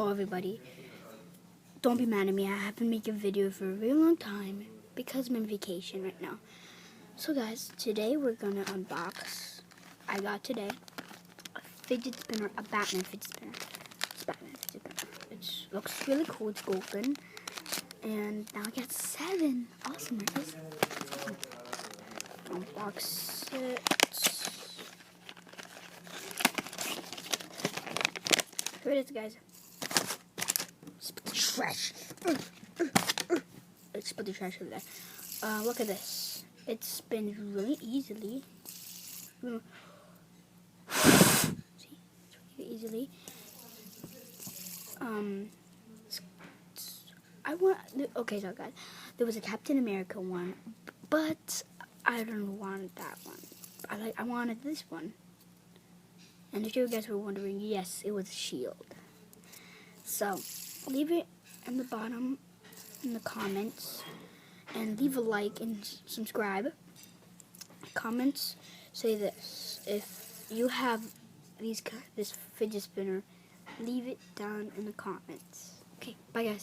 Hello everybody, don't be mad at me, I haven't made a video for a really long time because I'm on vacation right now. So guys, today we're gonna unbox, I got today, a fidget spinner, a Batman fidget spinner. It's Batman fidget spinner. It looks really cool to open, and now I got 7. Awesome, right guys? Unbox it. Here it is, guys. Let's put the trash. Let's put the trash over there. Look at this. It spins really easily. See, it's really easily. Okay, so guys, there was a Captain America one, but I don't want that one. I wanted this one. And if you guys were wondering, yes, it was Shield. So, leave it in the bottom in the comments, and leave a like and subscribe. Comments say this: if you have this fidget spinner, leave it down in the comments. Okay, bye guys.